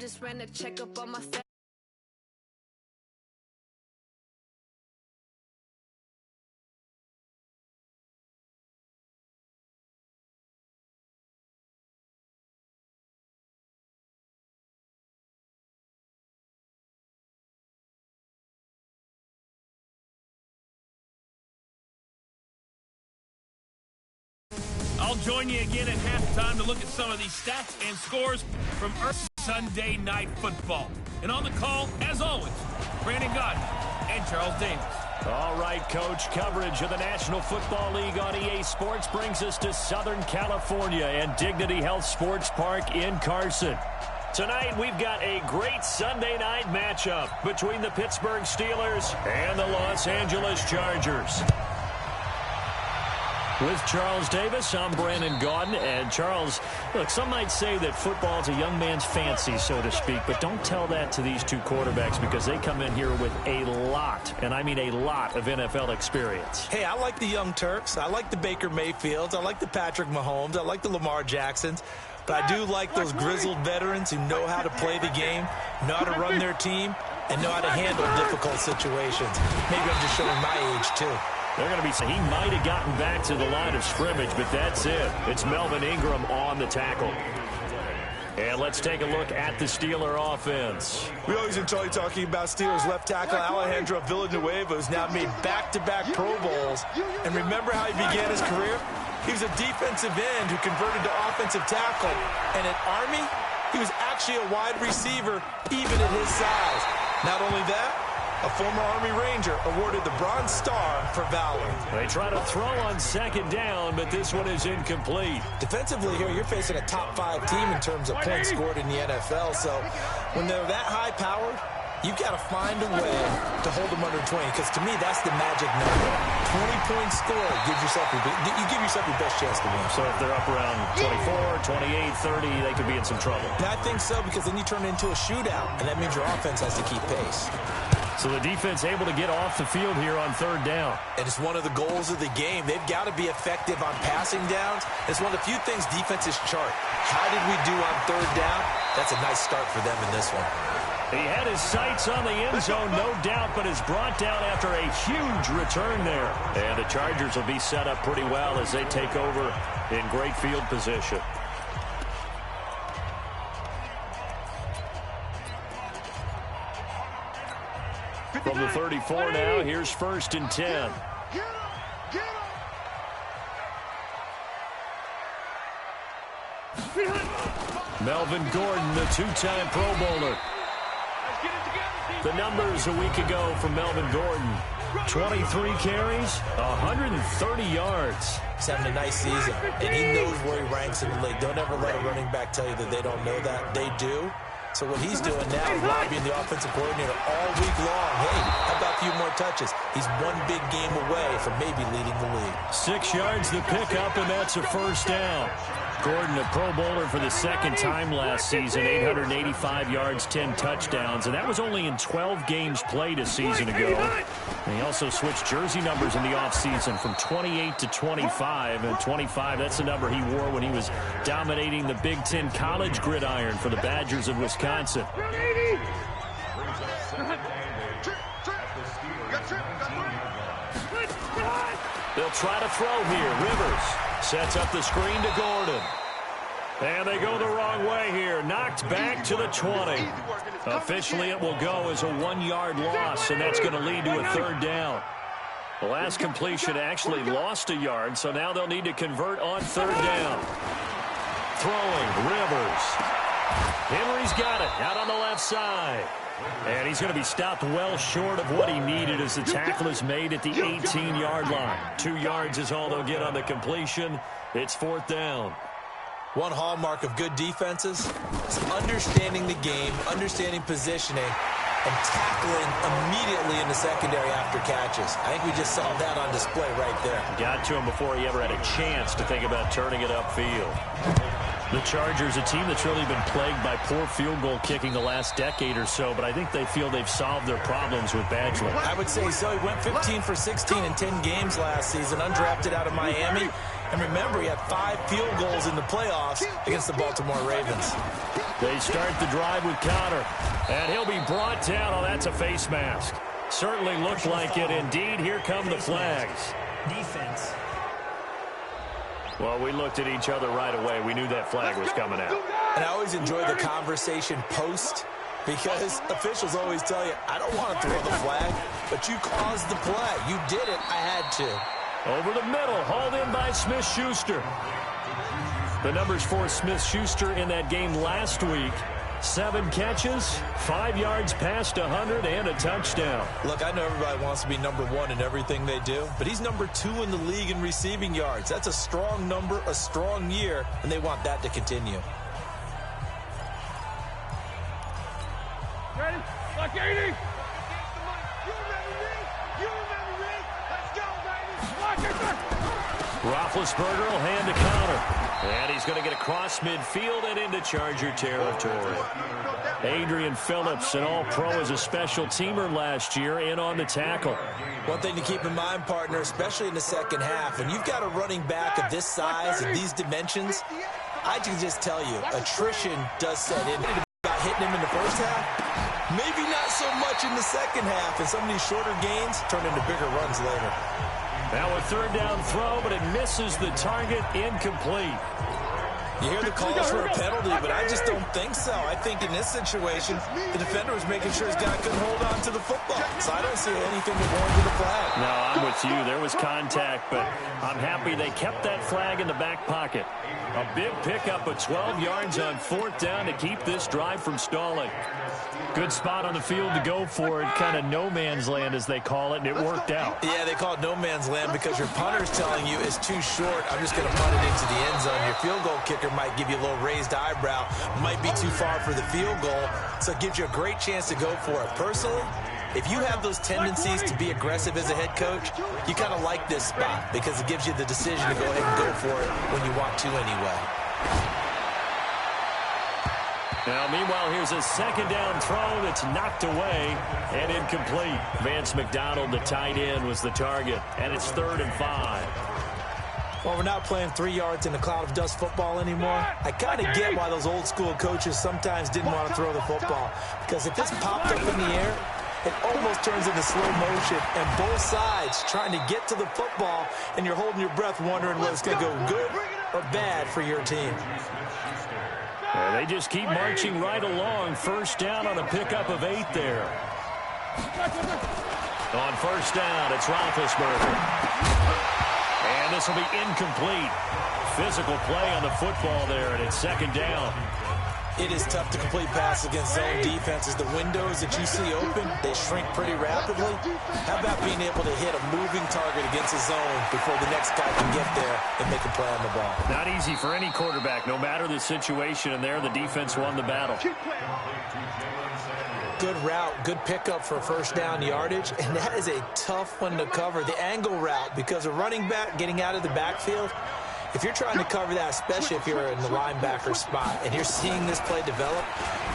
just ran a checkup on my family. I'll join you again at halftime to look at some of these stats and scores from Sunday Night Football. And on the call, as always, Brandon Godden and Charles Davis. All right, Coach, coverage of the National Football League on EA Sports brings us to Southern California and Dignity Health Sports Park in Carson. Tonight, we've got a great Sunday night matchup between the Pittsburgh Steelers and the Los Angeles Chargers. With Charles Davis, I'm Brandon Gaudin. And Charles, look, some might say that football is a young man's fancy, so to speak, but don't tell that to these two quarterbacks because they come in here with a lot, and I mean a lot, of NFL experience. Hey, I like the Young Turks. I like the Baker Mayfields. I like the Patrick Mahomes. I like the Lamar Jacksons. But I do like those grizzled veterans who know how to play the game, know how to run their team, and know how to handle difficult situations. Maybe I'm just showing my age, too. They're going to be saying he might have gotten back to the line of scrimmage, but that's it. It's Melvin Ingram on the tackle. And let's take a look at the Steeler offense. We always enjoy talking about Steelers left tackle Alejandro Villanueva, who's now made back-to-back Pro Bowls. And remember how he began his career? He was a defensive end who converted to offensive tackle. And at Army, he was actually a wide receiver, even at his size. Not only that, a former Army Ranger awarded the Bronze Star for valor. They try to throw on second down, but this one is incomplete. Defensively here, you're facing a top-5 team in terms of points scored in the NFL. So when they're that high-powered, you've got to find a way to hold them under 20, because to me, that's the magic number. 20-point score gives yourself you give yourself your best chance to win. So if they're up around 24, 28, 30, they could be in some trouble. And I think so, because then you turn it into a shootout, and that means your offense has to keep pace. So the defense able to get off the field here on third down. And it's one of the goals of the game. They've got to be effective on passing downs. It's one of the few things defenses chart. How did we do on third down? That's a nice start for them in this one. He had his sights on the end zone, no doubt, but is brought down after a huge return there. And the Chargers will be set up pretty well as they take over in great field position. From the 34 now, here's 1st and 10. Melvin Gordon, the two-time Pro Bowler. The numbers a week ago from Melvin Gordon. 23 carries, 130 yards. He's having a nice season, and he knows where he ranks in the league. Don't ever let a running back tell you that they don't know that. They do. So what he's doing now is lobbying the offensive coordinator all week long. Hey, how about a few more touches? He's one big game away from maybe leading the league. 6 yards the pickup, and that's a first down. Gordon, a Pro Bowler for the second time last season, 885 yards, 10 touchdowns, and that was only in 12 games played a season ago. And he also switched jersey numbers in the offseason from 28 to 25, and 25, that's the number he wore when he was dominating the Big Ten college gridiron for the Badgers of Wisconsin. They'll try to throw here. Rivers sets up the screen to Gordon. And they go the wrong way here. Knocked back to the 20. Officially, it will go as a 1-yard loss, and that's going to lead to a third down. The last completion actually lost a yard, so now they'll need to convert on third down. Throwing, Rivers. Henry's got it out on the left side. And he's going to be stopped well short of what he needed as the tackle is made at the 18-yard line. 2 yards is all they'll get on the completion. It's fourth down. One hallmark of good defenses is understanding the game, understanding positioning, and tackling immediately in the secondary after catches. I think we just saw that on display right there. Got to him before he ever had a chance to think about turning it upfield. The Chargers, a team that's really been plagued by poor field goal kicking the last decade or so, but I think they feel they've solved their problems with Badgley. I would say so. He went 15 for 16 in 10 games last season, undrafted out of Miami. And remember, he had 5 field goals in the playoffs against the Baltimore Ravens. They start the drive with Connor. And he'll be brought down. Oh, that's a face mask. Certainly looked like it. Indeed, here come the flags. Defense. Well, we looked at each other right away. We knew that flag was coming out. And I always enjoy the conversation post, because officials always tell you, I don't want to throw the flag, but you caused the play. You did it. I had to. Over the middle, hauled in by Smith-Schuster. The numbers for Smith-Schuster in that game last week. 7 catches, 5 yards past 100, and a touchdown. Look, I know everybody wants to be number 1 in everything they do, but he's number 2 in the league in receiving yards. That's a strong number, a strong year, and they want that to continue. Ready? Lock 80. Roethlisberger will hand to Connor. And he's going to get across midfield and into Charger territory. Adrian Phillips, an all-pro as a special teamer last year, in on the tackle. One thing to keep in mind, partner, especially in the second half, when you've got a running back of this size and these dimensions, I can just tell you, attrition does set in. About hitting him in the first half, maybe not so much in the second half, and some of these shorter gains turn into bigger runs later. Now a third down throw, but it misses the target, incomplete. You hear the calls for a penalty, but I just don't think so. I think in this situation, the defender was making sure his guy couldn't hold on to the football. So I don't see anything that warranted the flag. No, I'm with you. There was contact, but I'm happy they kept that flag in the back pocket. A big pickup of 12 yards on 4th down to keep this drive from stalling. Good spot on the field to go for it, kind of no man's land as they call it, and it worked out. Yeah, they call it no man's land because your punter's telling you it's too short. I'm just going to punt it into the end zone. Your field goal kicker might give you a little raised eyebrow, might be too far for the field goal, so it gives you a great chance to go for it. Personally, if you have those tendencies to be aggressive as a head coach, you kind of like this spot because it gives you the decision to go ahead and go for it when you want to anyway. Now, meanwhile, here's a second down throw that's knocked away and incomplete. Vance McDonald, the tight end, was the target, and it's 3rd and 5. Well, we're not playing 3 yards in a cloud of dust football anymore. I kind of get why those old school coaches sometimes didn't want to throw the football, because if it's popped up in the air, it almost turns into slow motion, and both sides trying to get to the football, and you're holding your breath wondering whether it's going to go good or bad for your team. They just keep marching right along. First down on a pickup of 8 there. On first down, it's Roethlisberger. And this will be incomplete. Physical play on the football there, and it's 2nd down. It is tough to complete passes against zone defenses. The windows that you see open, they shrink pretty rapidly. How about being able to hit a moving target against a zone before the next guy can get there and make a play on the ball? Not easy for any quarterback, no matter the situation, and there the defense won the battle. Good route, good pickup for first down yardage, and that is a tough one to cover. The angle route, because a running back getting out of the backfield, if you're trying to cover that, especially if you're in the linebacker spot and you're seeing this play develop,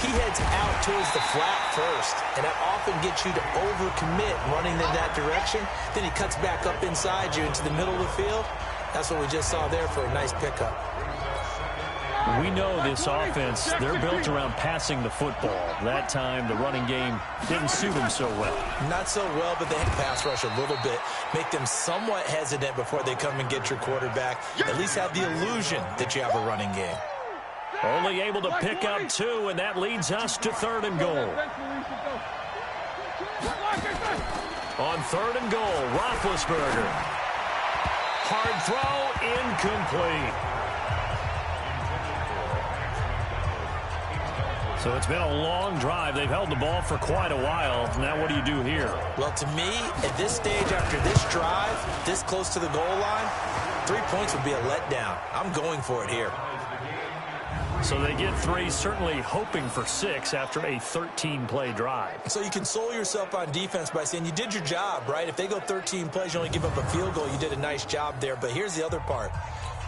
he heads out towards the flat first, and that often gets you to overcommit running in that direction. Then he cuts back up inside you into the middle of the field. That's what we just saw there for a nice pickup. We know this offense, they're built around passing the football. That time, the running game didn't suit them so well. Not so well, but they pass rush a little bit. Make them somewhat hesitant before they come and get your quarterback. At least have the illusion that you have a running game. Only able to pick up 2, and that leads us to 3rd and goal. On 3rd and goal, Roethlisberger. Hard throw, incomplete. So it's been a long drive. They've held the ball for quite a while. Now what do you do here? Well, to me, at this stage, after this drive, this close to the goal line, 3 points would be a letdown. I'm going for it here. So they get 3, certainly hoping for 6 after a 13-play drive. So you console yourself on defense by saying you did your job, right? If they go 13 plays, you only give up a field goal, you did a nice job there. But here's the other part.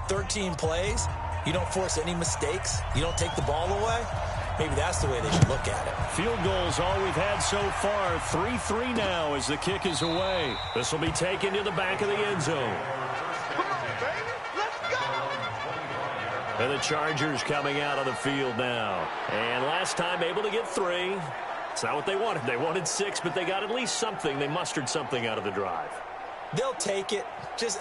13 plays, you don't force any mistakes, you don't take the ball away. Maybe that's the way they should look at it. Field goals all we've had so far. 3-3 now as the kick is away. This will be taken to the back of the end zone. Come on, baby. Let's And the Chargers coming out on the field now. And last time able to get 3. It's not what they wanted. They wanted 6, but they got at least something. They mustered something out of the drive. They'll take it.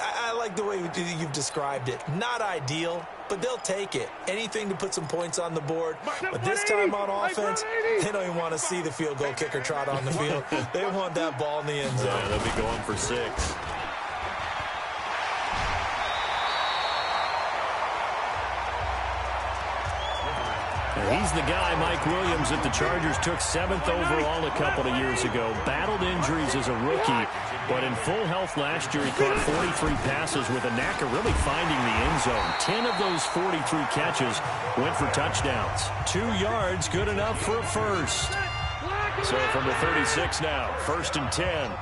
I like the way you've described it. Not ideal, but they'll take it. Anything to put some points on the board. But this time on offense, they don't even want to see the field goal kicker trot on the field. They want that ball in the end zone. Yeah, they'll be going for 6. He's the guy, Mike Williams, that the Chargers took 7th overall a couple of years ago. Battled injuries as a rookie, but in full health last year, he caught 43 passes with a knack of really finding the end zone. 10 of those 43 catches went for touchdowns. 2 yards, good enough for a first. So from the 36 now, 1st and 10.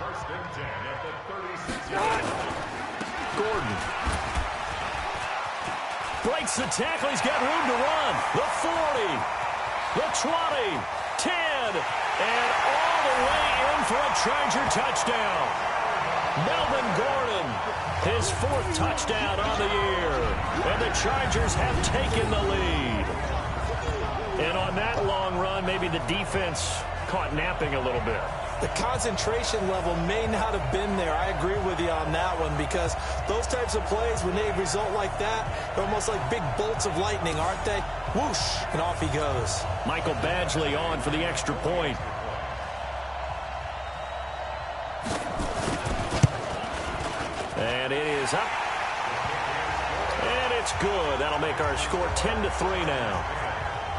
First and 10 at the 36-yard line. Gordon breaks the tackle. He's got room to run. The 40, the 20, 10, and all the way in for a Charger touchdown. Melvin Gordon, his 4th touchdown on the year. And the Chargers have taken the lead. And on that long run, maybe the defense caught napping a little bit. The concentration level may not have been there. I agree with you on that one, because those types of plays, when they result like that, they're almost like big bolts of lightning, aren't they? Whoosh, and off he goes. Michael Badgley on for the extra point. And it is up. And it's good. That'll make our score 10-3 now.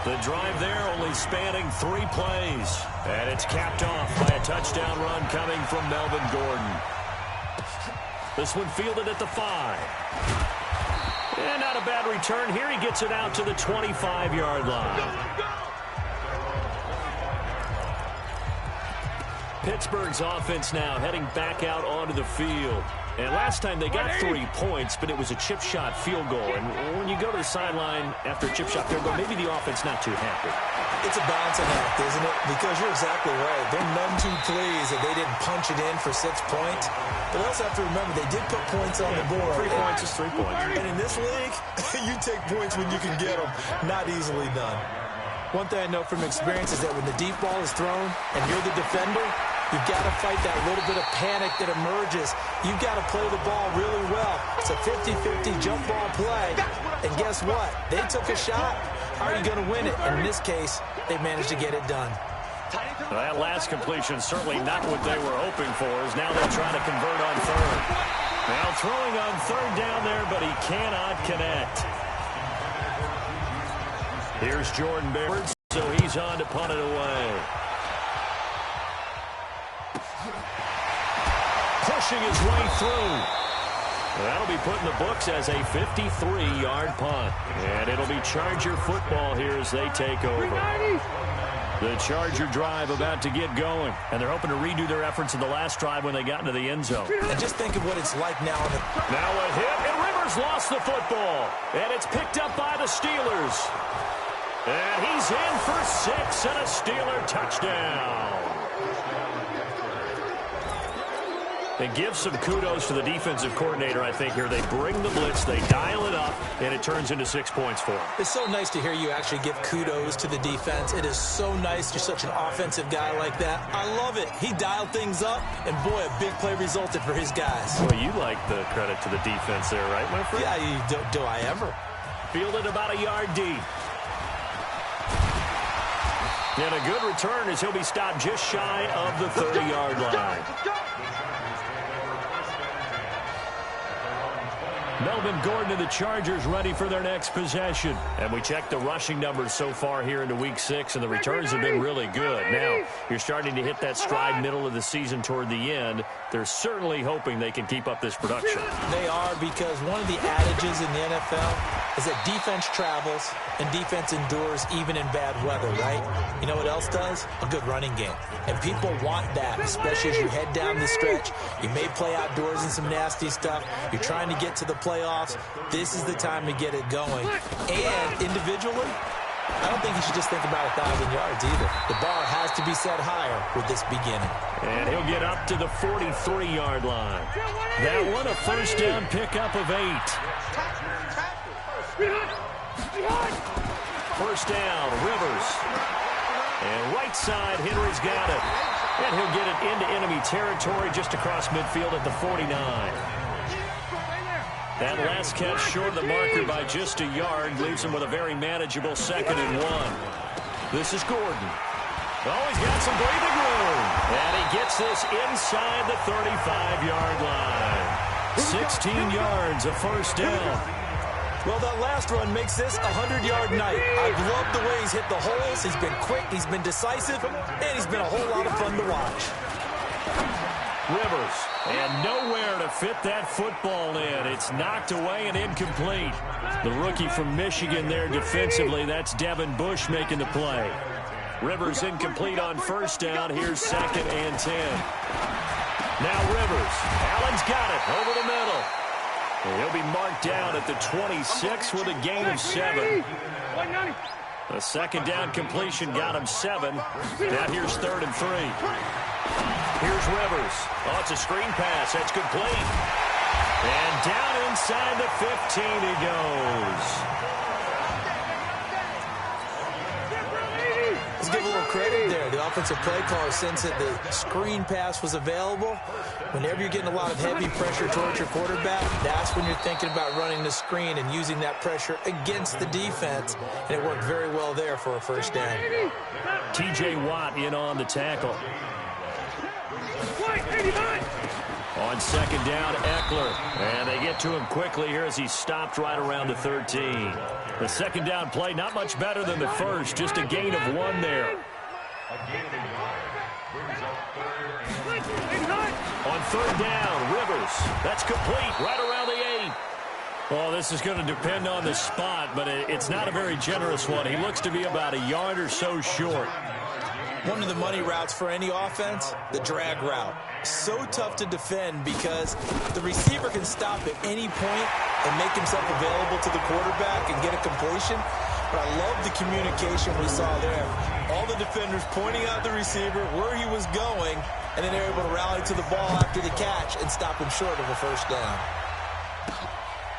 The drive there only spanning 3 plays. And it's capped off by a touchdown run coming from Melvin Gordon. This one fielded at the 5. And not a bad return. Here he gets it out to the 25-yard line. Pittsburgh's offense now heading back out onto the field. And last time they got 3 points, but it was a chip shot field goal. And when you go to the sideline after a chip shot field goal, maybe the offense not too happy. It's a balancing act, isn't it? Because you're exactly right. They're none too pleased that they didn't punch it in for 6 points. But also have to remember, they did put points on the board. 3 points is 3 points. And in this league, you take points when you can get them. Not easily done. One thing I know from experience is that when the deep ball is thrown and you're the defender, you've got to fight that little bit of panic that emerges. You've got to play the ball really well. It's a 50-50 jump ball play. And guess what? They took a shot. How are you going to win it? And in this case, they managed to get it done. Well, that last completion certainly not what they were hoping for, as now they're trying to convert on 3rd. Now throwing on 3rd down there, but he cannot connect. Here's Jordan Baird, so he's on to punt it away. Pushing his way through. That'll be put in the books as a 53-yard punt. And it'll be Charger football here as they take over. The Charger drive about to get going. And they're hoping to redo their efforts in the last drive when they got into the end zone. And just think of what it's like now. Now a hit, and Rivers lost the football. And it's picked up by the Steelers. And he's in for 6 and a Steeler touchdown. And give some kudos to the defensive coordinator, I think, here. They bring the blitz, they dial it up, and it turns into 6 points for them. It's so nice to hear you actually give kudos to the defense. It is so nice. You're such an offensive guy like that. I love it. He dialed things up, and boy, a big play resulted for his guys. Well, you like the credit to the defense there, right, my friend? Yeah, do I ever? Fielded about a yard deep. And a good return as he'll be stopped just shy of the 30-yard line. Melvin Gordon and the Chargers ready for their next possession. And we check the rushing numbers so far here into Week 6, and the returns have been really good. Now, you're starting to hit that stride middle of the season toward the end. They're certainly hoping they can keep up this production. They are, because one of the adages in the NFL is that defense travels and defense endures even in bad weather, right? You know what else does? A good running game. And people want that, especially as you head down the stretch. You may play outdoors in some nasty stuff. You're trying to get to the playoffs. This is the time to get it going. And individually, I don't think you should just think about 1,000 yards either. The bar has to be set higher with this beginning. And he'll get up to the 43-yard line. That one a first down pickup of 8. First down, Rivers. And right side, Henry's got it. And he'll get it into enemy territory just across midfield at the 49. That last catch short of the marker by just a yard leaves him with a very manageable 2nd and 1. This is Gordon. Oh, he's got some breathing room. And he gets this inside the 35-yard line. 16 yards, a first down. Well, that last run makes this a 100-yard night. I've loved the way he's hit the holes. He's been quick, he's been decisive, and he's been a whole lot of fun to watch. Rivers, and nowhere to fit that football in. It's knocked away and incomplete. The rookie from Michigan there defensively, that's Devin Bush making the play. Rivers incomplete on first down. Here's 2nd and 10. Now Rivers. Allen's got it over the middle. And he'll be marked down at the 26 with a gain of 7. The 2nd down completion got him 7. Now here's 3rd and 3. Here's Rivers. Oh, it's a screen pass. That's complete. And down inside the 15 he goes. Let's give a little credit there. The offensive play caller, since that the screen pass was available, whenever you're getting a lot of heavy pressure towards your quarterback, that's when you're thinking about running the screen and using that pressure against the defense. And it worked very well there for a first down. T.J. Watt in on the tackle. On 2nd down, Eckler. And they get to him quickly here as he stopped right around the 13. The 2nd down play, not much better than the first. Just a gain of 1 there. On 3rd down, Rivers. That's complete right around the 8. Well, this is going to depend on the spot, but it's not a very generous one. He looks to be about a yard or so short. One of the money routes for any offense, the drag route. So tough to defend because the receiver can stop at any point and make himself available to the quarterback and get a completion. But I love the communication we saw there. All the defenders pointing out the receiver, where he was going, and then they're able to rally to the ball after the catch and stop him short of a first down.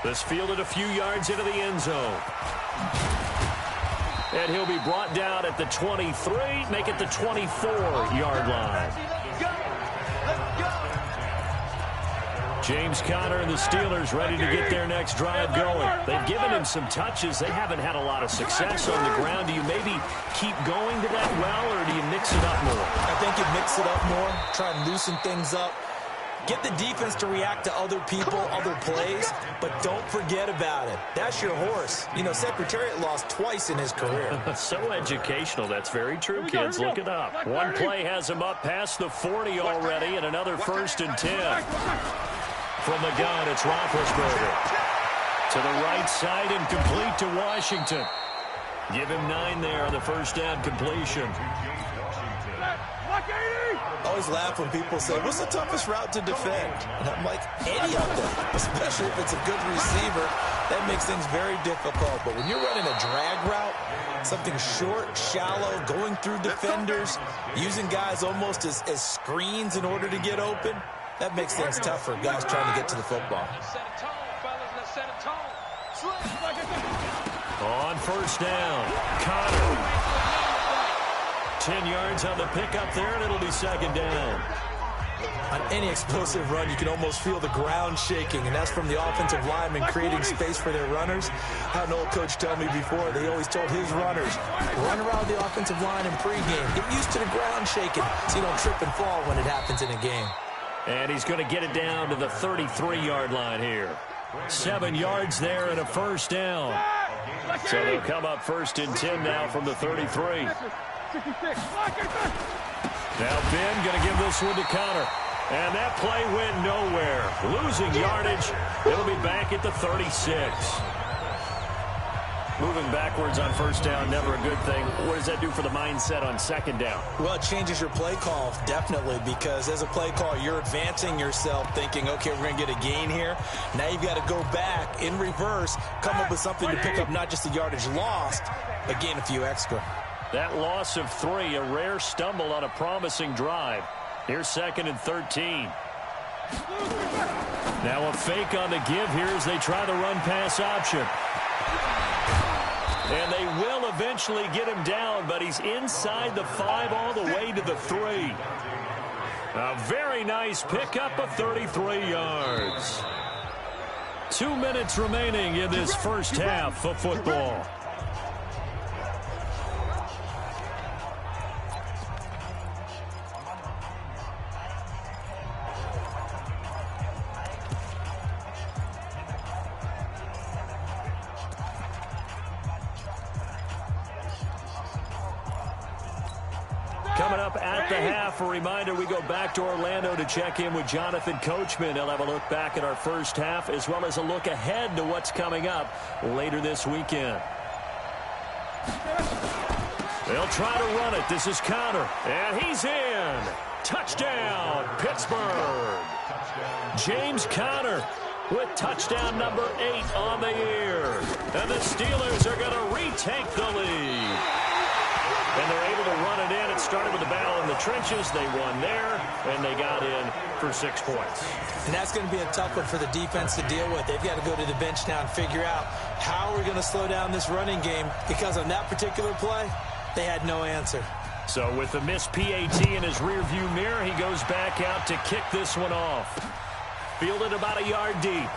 This fielded a few yards into the end zone. And he'll be brought down at the 23, make it the 24-yard line. James Conner and the Steelers ready to get their next drive going. They've given him some touches. They haven't had a lot of success on the ground. Do you maybe keep going to that well, or do you mix it up more? I think you mix it up more, try and loosen things up. Get the defense to react to other people, other plays, but don't forget about it. That's your horse. You know, Secretariat lost twice in his career. So educational. That's very true, kids. Look it up. One play has him up past the 40 already, and another 1st and 10. From the gun, it's Roethlisberger. To the right side and complete to Washington. Give him 9 there on the first down completion. I always laugh when people say, what's the toughest route to defend? And I'm like, any of them, especially if it's a good receiver. That makes things very difficult. But when you're running a drag route, something short, shallow, going through defenders, using guys almost as screens in order to get open, that makes things tough for guys trying to get to the football. On first down, Conner. 10 yards on the pickup there, and it'll be 2nd down. On any explosive run, you can almost feel the ground shaking, and that's from the offensive linemen creating space for their runners. I had an old coach tell me before, they always told his runners, run around the offensive line in pregame. Get used to the ground shaking so you don't trip and fall when it happens in a game. And he's going to get it down to the 33-yard line here. 7 yards there and a first down. So they'll come up 1st and 10 now from the 33. Now Ben going to give this one to Conner. And that play went nowhere. Losing yardage. It'll be back at the 36. Moving backwards on first down, never a good thing. What does that do for the mindset on 2nd down? Well, it changes your play call, definitely, because as a play caller, you're advancing yourself thinking, okay, we're going to get a gain here. Now you've got to go back in reverse, come up with something to pick up not just the yardage lost, but gain a few extra. That loss of 3, a rare stumble on a promising drive. Here's 2nd and 13. Now a fake on the give here as they try the run-pass option. And they will eventually get him down, but he's inside the 5 all the way to the 3. A very nice pickup of 33 yards. 2 minutes remaining in this first half of football. Coming up at the half, a reminder, we go back to Orlando to check in with Jonathan Coachman. He'll have a look back at our first half as well as a look ahead to what's coming up later this weekend. They'll try to run it. This is Conner, and he's in. Touchdown, Pittsburgh. James Conner with touchdown number 8 on the year. And the Steelers are going to retake the lead. And they're able to run it in. It started with a battle in the trenches. They won there, and they got in for 6 points. And that's going to be a tough one for the defense to deal with. They've got to go to the bench now and figure out how we're going to slow down this running game, because on that particular play, they had no answer. So with the missed PAT in his rearview mirror, he goes back out to kick this one off. Fielded about a yard deep.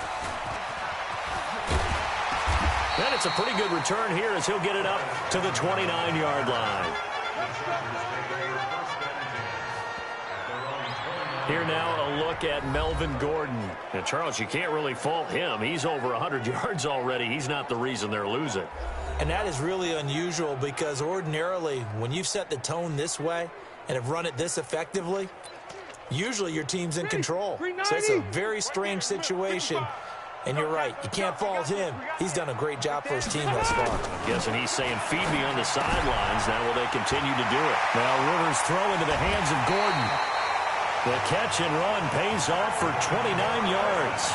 And it's a pretty good return here as he'll get it up to the 29-yard line. Here now a look at Melvin Gordon. And Charles, you can't really fault him. He's over 100 yards already. He's not the reason they're losing. And that is really unusual, because ordinarily when you've set the tone this way and have run it this effectively, usually your team's in control. So it's a very strange situation. And you're right, you can't fault him. He's done a great job for his team thus far. I'm guessing he's saying, feed me on the sidelines. Now will they continue to do it? Now Rivers throw into the hands of Gordon. The catch and run pays off for 29 yards.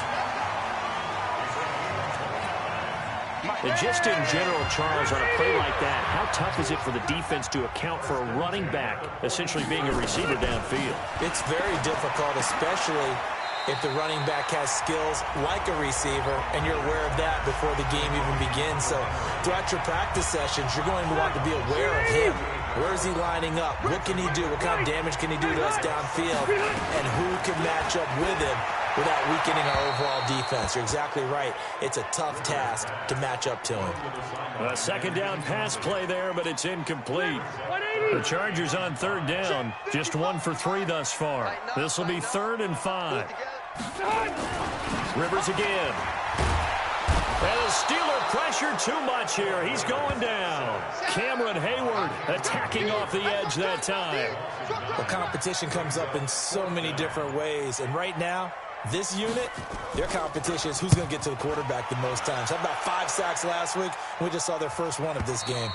And just in general, Charles, on a play like that, how tough is it for the defense to account for a running back essentially being a receiver downfield? It's very difficult, especially if the running back has skills like a receiver, and you're aware of that before the game even begins. So throughout your practice sessions, you're going to want to be aware of him. Where is he lining up? What can he do? What kind of damage can he do to us downfield? And who can match up with him without weakening our overall defense? You're exactly right. It's a tough task to match up to him. A second down pass play there, but it's incomplete. The Chargers on third down, just 1 for 3 thus far. This will be 3rd and 5. Rivers again. And the Steeler pressure too much here. He's going down. Cameron Hayward attacking off the edge that time. The competition comes up in so many different ways. And right now, this unit, their competition is who's going to get to the quarterback the most times. Had about 5 sacks last week. We just saw their first one of this game.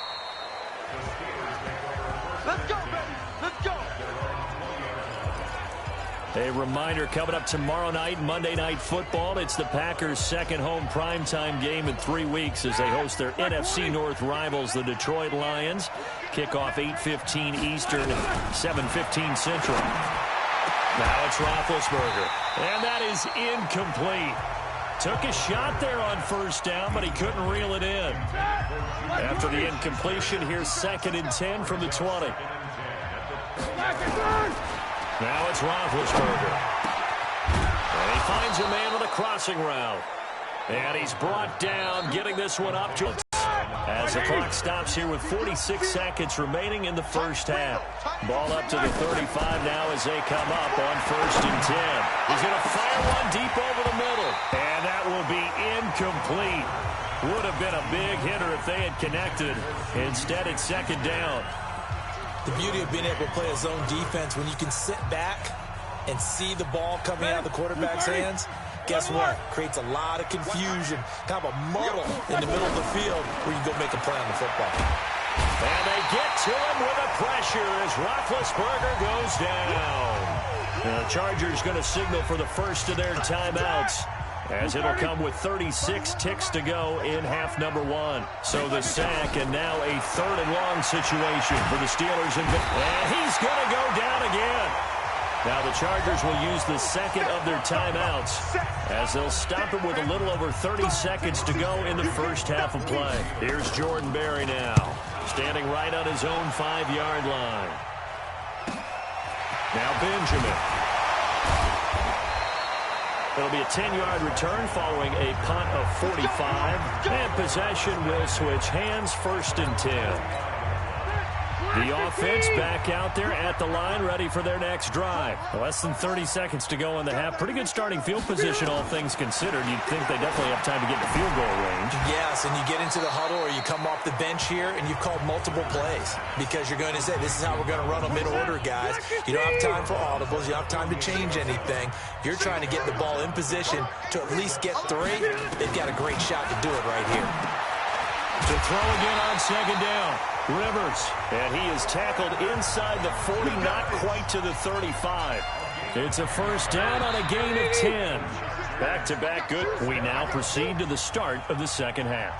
Let's go, baby. Let's go. A reminder, coming up tomorrow night, Monday Night Football. It's the Packers' second home primetime game in 3 weeks as they host their NFC North rivals, the Detroit Lions. Kickoff 8:15 Eastern, 7:15 Central. Now it's Roethlisberger, and that is incomplete. Took a shot there on first down, but he couldn't reel it in. After the incompletion, here's 2nd and 10 from the 20. Now it's Roethlisberger. And he finds a man with a crossing route. And he's brought down, getting this one up to as the clock stops here with 46 seconds remaining in the first half. Ball up to the 35 now as they come up on 1st and 10. He's going to fire one deep over the middle. And that will be incomplete. Would have been a big hitter if they had connected. Instead, it's 2nd down. The beauty of being able to play a zone defense, when you can sit back and see the ball coming out of the quarterback's hands, guess what? Creates a lot of confusion, kind of a muddle in the middle of the field where you can go make a play on the football. And they get to him with the pressure as Roethlisberger goes down. The Chargers going to signal for the first of their timeouts, as it'll come with 36 ticks to go in half number 1. So the sack, and now a 3rd and long situation for the Steelers. And he's going to go down again. Now the Chargers will use the 2nd of their timeouts as they'll stop it with a little over 30 seconds to go in the first half of play. Here's Jordan Berry now. standing right on his own 5-yard line. Now Benjamin. It'll be a 10-yard return following a punt of 45. And possession will switch hands, 1st and 10. The offense back out there at the line, ready for their next drive. Less than 30 seconds to go in the half. Pretty good starting field position, all things considered. You'd think they definitely have time to get to field goal range. Yes, and you get into the huddle or you come off the bench here and you've called multiple plays because you're going to say, this is how we're going to run them in order, guys. You don't have time for audibles. You don't have time to change anything. You're trying to get the ball in position to at least get 3. They've got a great shot to do it right here. To throw again on 2nd down. Rivers, and he is tackled inside the 40, not quite to the 35. It's a 1st down on a gain of 10. Back-to-back good. We now proceed to the start of the 2nd half.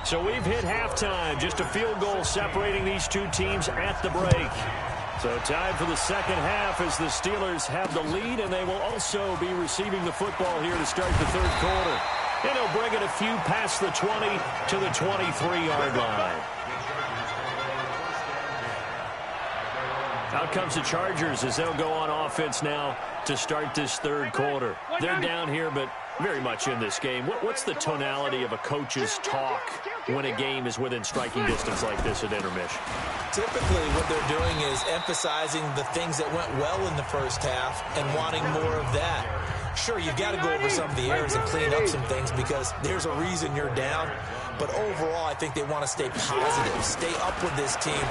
So we've hit halftime, just a field goal separating these two teams at the break. So time for the 2nd half as the Steelers have the lead, and they will also be receiving the football here to start the 3rd quarter. And he'll bring it a few past the 20 to the 23-yard line. Out comes the Chargers as they'll go on offense now to start this 3rd quarter. They're down here, but very much in this game. What's the tonality of a coach's talk when a game is within striking distance like this at intermission? Typically, what they're doing is emphasizing the things that went well in the 1st half and wanting more of that. Sure, you've got to go over some of the errors and clean up some things because there's a reason you're down. But overall, I think they want to stay positive, stay up with this team.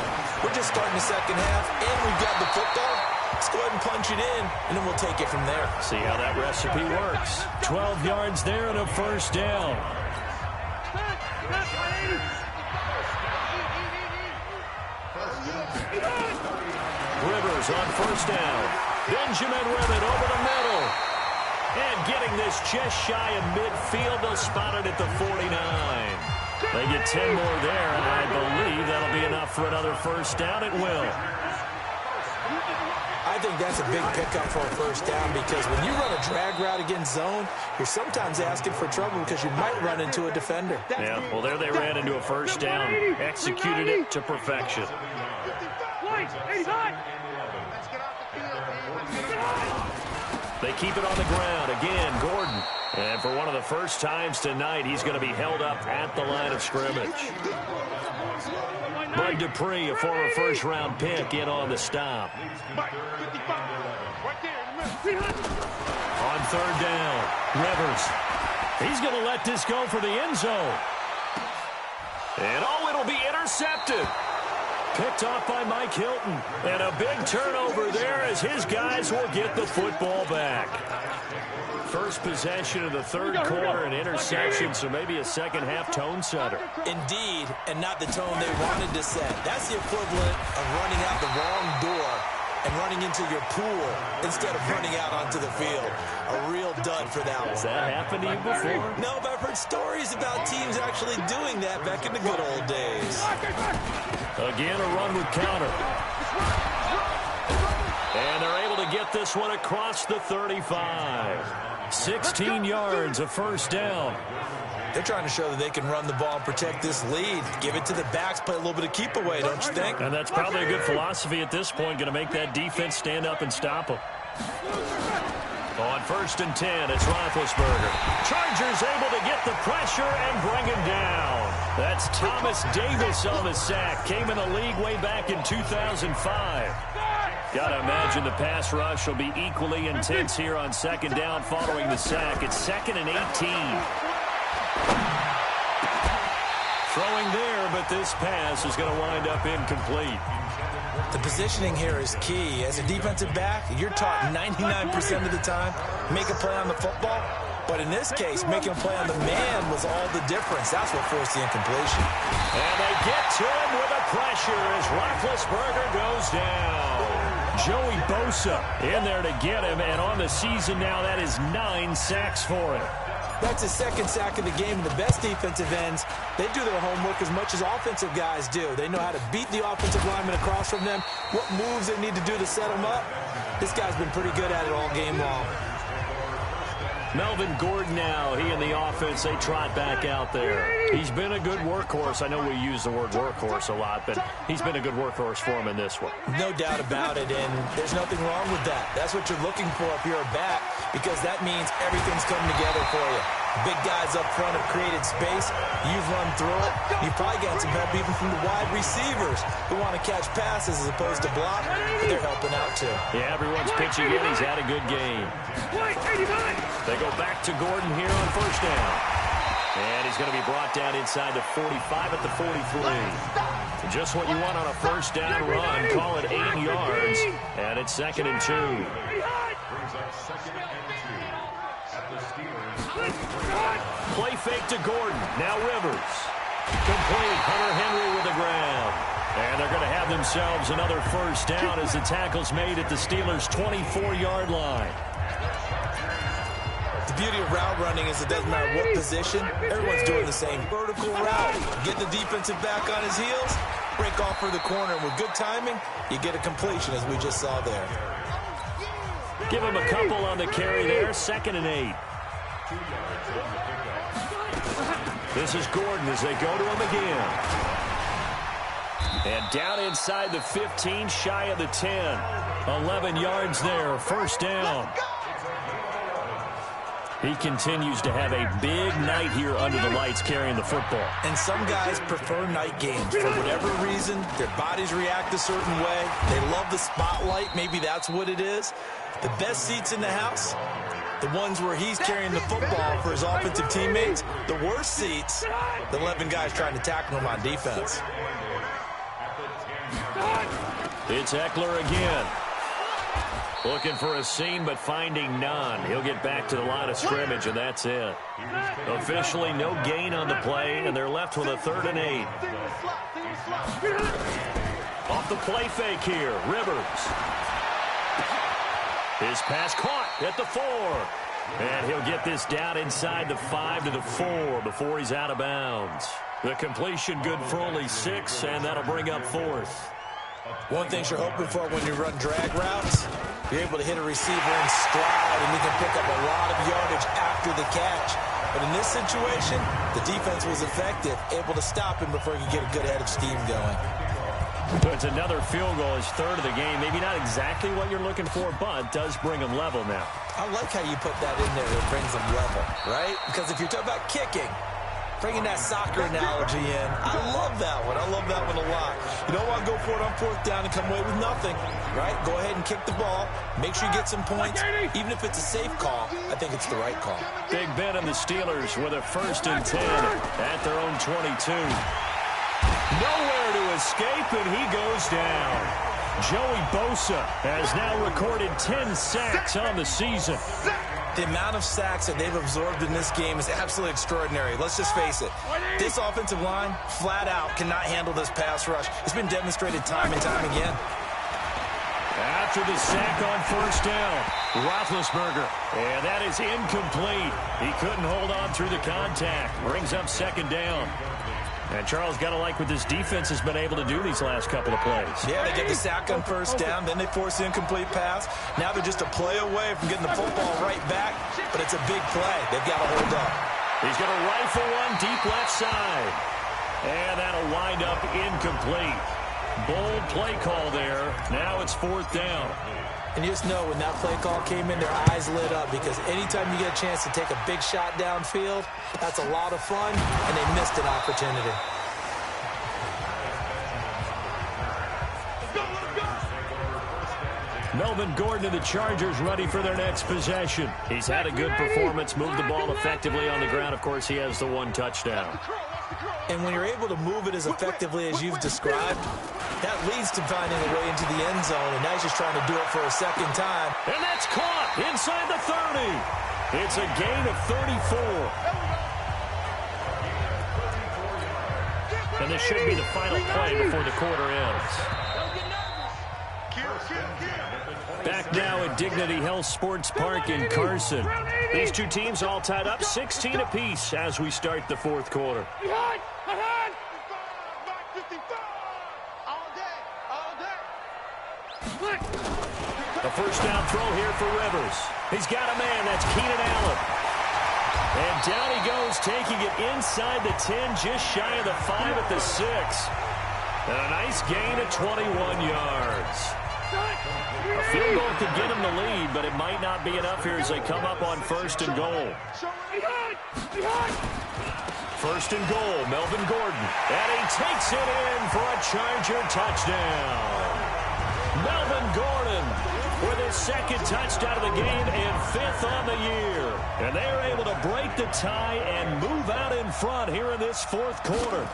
We're just starting the 2nd half, and we've got the football. Let's go ahead and punch it in, and then we'll take it from there. See how that recipe works. 12 yards there and a 1st down. Rivers on 1st down. Benjamin with it over the middle. And getting this just shy of midfield, they'll spot it at the 49. They get 10 more there, and I believe that'll be enough for another 1st down. It will. I think that's a big pickup for a 1st down because when you run a drag route against zone, you're sometimes asking for trouble because you might run into a defender. Yeah, well, there they ran into a 1st down. Executed it to perfection. They keep it on the ground. Again, Gordon. And for one of the first times tonight, he's going to be held up at the line of scrimmage. Bud Dupree, a former 1st-round pick, in on the stop. On 3rd down, Rivers. He's going to let this go for the end zone. And, it'll be intercepted. Picked off by Mike Hilton. And a big turnover there as his guys will get the football back. First possession of the 3rd quarter, an interception, so maybe a 2nd half tone setter. Indeed, and not the tone they wanted to set. That's the equivalent of running out the wrong door and running into your pool instead of running out onto the field. A real dud for that one. Has that happened to you before? No, but I've heard stories about teams actually doing that back in the good old days. Again, a run with counter. And they're able to get this one across the 35. 16 yards, a 1st down. They're trying to show that they can run the ball and protect this lead. Give it to the backs, play a little bit of keep away, don't you think? And that's probably a good philosophy at this point, going to make that defense stand up and stop them. On 1st and 10, it's Roethlisberger. Chargers able to get the pressure and bring him down. That's Thomas Davis on the sack. Came in the league way back in 2005. Got to imagine the pass rush will be equally intense here on 2nd down following the sack. It's 2nd and 18. Throwing there, but this pass is going to wind up incomplete. The positioning here is key. As a defensive back, you're taught 99% of the time, make a play on the football. But in this case, making a play on the man was all the difference. That's what forced the incompletion. And they get to him with a pressure as Roethlisberger goes down. Joey Bosa in there to get him, and on the season now, that is 9 sacks for him. That's his 2nd sack of the game. The best defensive ends, they do their homework as much as offensive guys do. They know how to beat the offensive lineman across from them, what moves they need to do to set them up. This guy's been pretty good at it all game long. Melvin Gordon now, he and the offense, they trot back out there. He's been a good workhorse. I know we use the word workhorse a lot, but he's been a good workhorse for him in this one. No doubt about it, and there's nothing wrong with that. That's what you're looking for if you're a back, because that means everything's coming together for you. Big guys up front have created space. You've run through it. You've probably gotten some help even from the wide receivers who want to catch passes as opposed to block, but they're helping out too. Yeah, everyone's pitching in. He's had a good game. They go back to Gordon here on first down. And he's going to be brought down inside the 45 at the 43. Just what you want on a first down run. Call it 8 yards. And it's 2nd and 2. Play fake to Gordon. Now Rivers. Complete. Hunter Henry with the ground. And they're going to have themselves another first down as the tackle's made at the Steelers' 24-yard line. The beauty of route running is it doesn't matter what position. Everyone's doing the same vertical route. Get the defensive back on his heels, break off for the corner, and with good timing, you get a completion as we just saw there. Give him a couple on the carry there. 2nd and 8. This is Gordon as they go to him again. And down inside the 15, shy of the 10. 11 yards there, first down. He continues to have a big night here under the lights carrying the football. And some guys prefer night games. For whatever reason, their bodies react a certain way. They love the spotlight. Maybe that's what it is. The best seats in the house, the ones where he's carrying the football for his offensive teammates. The worst seats, the 11 guys trying to tackle him on defense. It's Eckler again. Looking for a seam, but finding none. He'll get back to the line of scrimmage, and that's it. Officially no gain on the play, and they're left with a 3rd and 8. Off the play fake here, Rivers. His pass caught at the 4. And he'll get this down inside the 5 to the 4 before he's out of bounds. The completion good for only 6, and that'll bring up 4th. One thing you're hoping for when you run drag routes, you're able to hit a receiver in stride, and you can pick up a lot of yardage after the catch. But in this situation, the defense was effective, able to stop him before he could get a good head of steam going. It's another field goal, his 3rd of the game. Maybe not exactly what you're looking for, but does bring him level now. I like how you put that in there. It brings them level, right? Because if you're talking about kicking, bringing that soccer analogy in, I love that one. I love that one a lot. You don't want to go for it on 4th down and come away with nothing, right? Go ahead and kick the ball. Make sure you get some points. Even if it's a safe call, I think it's the right call. Big Ben and the Steelers with a 1st and 10 at their own 22. Nowhere to escape, and he goes down. Joey Bosa has now recorded 10 sacks on the season. The amount of sacks that they've absorbed in this game is absolutely extraordinary. Let's just face it. This offensive line, flat out, cannot handle this pass rush. It's been demonstrated time and time again. After the sack on 1st down, Roethlisberger. And that is incomplete. He couldn't hold on through the contact. Brings up 2nd down. And Charles, got to like what this defense has been able to do these last couple of plays. Yeah, they get the sack on 1st down, then they force the incomplete pass. Now they're just a play away from getting the football right back, but it's a big play. They've got to hold up. He's going to rifle one deep left side. And that'll wind up incomplete. Bold play call there. Now it's 4th down. And you just know when that play call came in, their eyes lit up, because anytime you get a chance to take a big shot downfield, that's a lot of fun, and they missed an opportunity. Melvin Gordon and the Chargers ready for their next possession. He's had a good performance, moved the ball effectively on the ground. Of course, he has the 1 touchdown. And when you're able to move it as effectively as you've described, that leads to finding a way into the end zone, and now he's just trying to do it for a 2nd time. And that's caught inside the 30. It's a gain of 34. And this should be the final play before the quarter ends. Back now at Dignity Health Sports Park in Carson. These two teams all tied up 16 apiece as we start the 4th quarter. A 1st down throw here for Rivers. He's got a man. That's Keenan Allen. And down he goes, taking it inside the 10, just shy of the 5 at the 6. And a nice gain of 21 yards. A field goal could get him the lead, but it might not be enough here as they come up on 1st and goal. 1st and goal, Melvin Gordon. And he takes it in for a Charger touchdown. Melvin Gordon with his 2nd touchdown of the game and 5th on the year. And they are able to break the tie and move out in front here in this 4th quarter.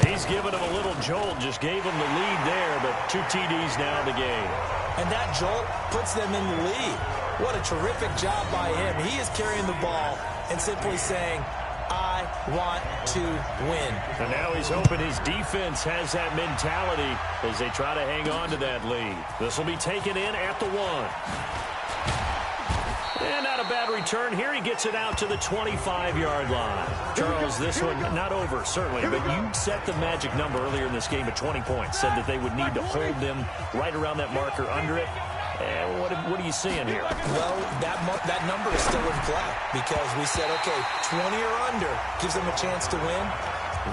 He's given him a little jolt, just gave him the lead there, but 2 TDs now in the game. And that jolt puts them in the lead. What a terrific job by him. He is carrying the ball and simply saying, I want to win. And now he's hoping his defense has that mentality as they try to hang on to that lead. This will be taken in at the 1. And not a bad return. Here he gets it out to the 25-yard line. Charles, this one not over, certainly, but you set the magic number earlier in this game at 20 points. Said that they would need to hold them right around that marker under it. And what are you seeing here? Well, that number is still in play because we said, okay, 20 or under gives them a chance to win.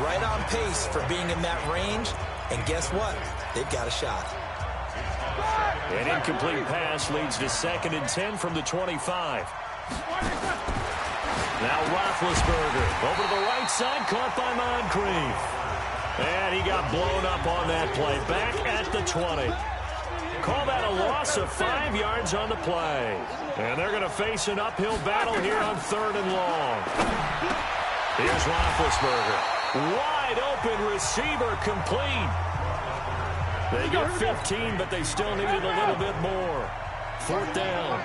Right on pace for being in that range. And guess what? They've got a shot. An incomplete pass leads to 2nd and 10 from the 25. Now Roethlisberger over to the right side, caught by Moncrief. And he got blown up on that play. Back at the 20. Call that a loss of 5 yards on the play. And they're going to face an uphill battle here on 3rd and long. Here's Roethlisberger. Wide open receiver complete. They get 15, but they still needed a little bit more. 4th down.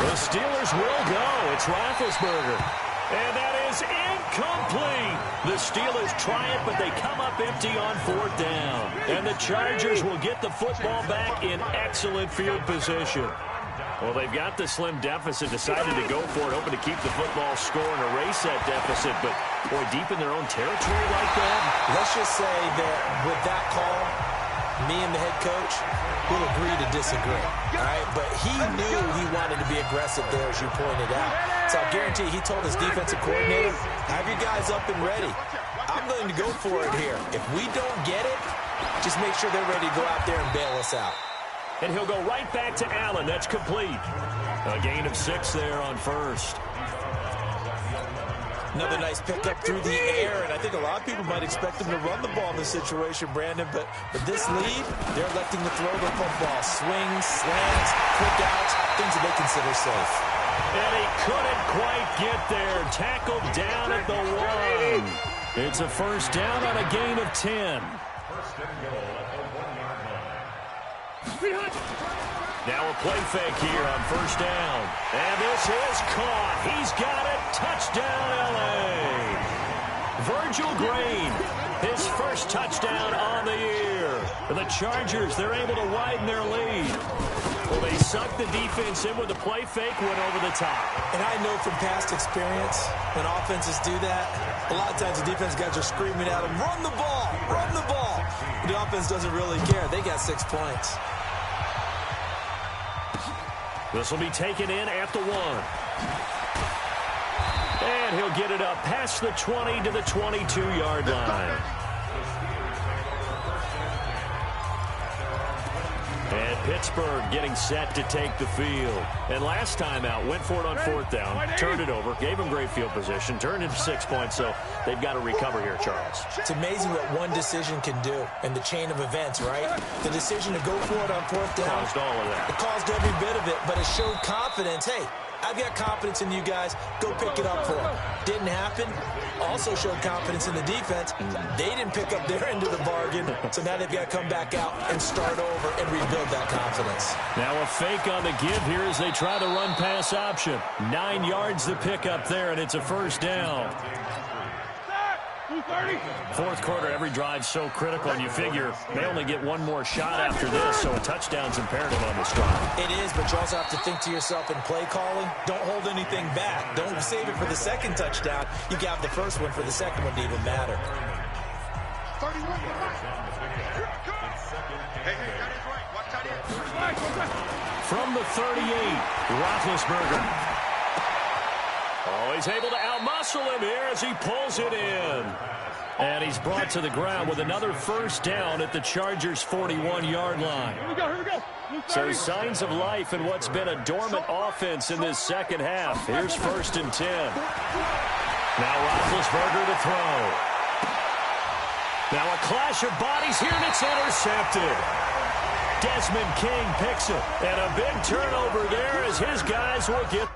The Steelers will go. It's Roethlisberger. And that is incomplete. The Steelers try it, but they come up empty on 4th down. And the Chargers will get the football back in excellent field position. Well, they've got the slim deficit, decided to go for it, hoping to keep the football score and erase that deficit. But, boy, deep in their own territory like that. Let's just say that with that call, me and the head coach will agree to disagree. All right? But he knew he wanted to be aggressive there, as you pointed out. So I guarantee he told his defensive coordinator, have your guys up and ready. I'm going to go for it here. If we don't get it, just make sure they're ready to go out there and bail us out. And he'll go right back to Allen. That's complete. A gain of 6 there on 1st. Another nice pickup through the air, and I think a lot of people might expect them to run the ball in this situation, Brandon, but with this lead, they're electing to throw the football. Swings, slants, quick outs, things that they consider safe. And he couldn't quite get there. Tackled down at the 1. It's a 1st down on a gain of 10. 1st and goal at the 1-yard line. Now a play fake here on 1st down. And this is caught. He's got it. Touchdown, L.A. Virgil Green, his 1st touchdown on the year. The Chargers, they're able to widen their lead. Well, they sucked the defense in with the play fake, went over the top. And I know from past experience, when offenses do that, a lot of times the defense guys are screaming at them, run the ball, run the ball. The offense doesn't really care. They got 6 points. This will be taken in at the 1. And he'll get it up past the 20 to the 22-yard line. And Pittsburgh getting set to take the field. And last time out, went for it on 4th down, turned it over, gave them great field position, turned into 6 points, so they've got to recover here, Charles. It's amazing what one decision can do in the chain of events, right? The decision to go for it on 4th down. Caused all of that. It caused every bit of it, but it showed confidence. Hey, I've got confidence in you guys. Go pick it up for them. Didn't happen. Also showed confidence in the defense. They didn't pick up their end of the bargain, so now they've got to come back out and start over and rebuild that confidence. Now a fake on the give here as they try the run-pass option. 9 yards to pick up there, and it's a 1st down. 4th quarter, every drive's so critical, and you figure they only get one more shot after this, so a touchdown's imperative on this drive. It is, but you also have to think to yourself in play calling, don't hold anything back. Don't save it for the 2nd touchdown. You got the 1st one for the 2nd one to even matter. From the 38, Roethlisberger. Oh, he's able to outmuscle him here as he pulls it in. And he's brought to the ground with another first down at the Chargers' 41-yard line. Here we go. So signs of life in what's been a dormant offense in this second half. Here's 1st and 10. Now Roethlisberger to throw. Now a clash of bodies here, and it's intercepted. Desmond King picks it. And a big turnover there as his guys will get...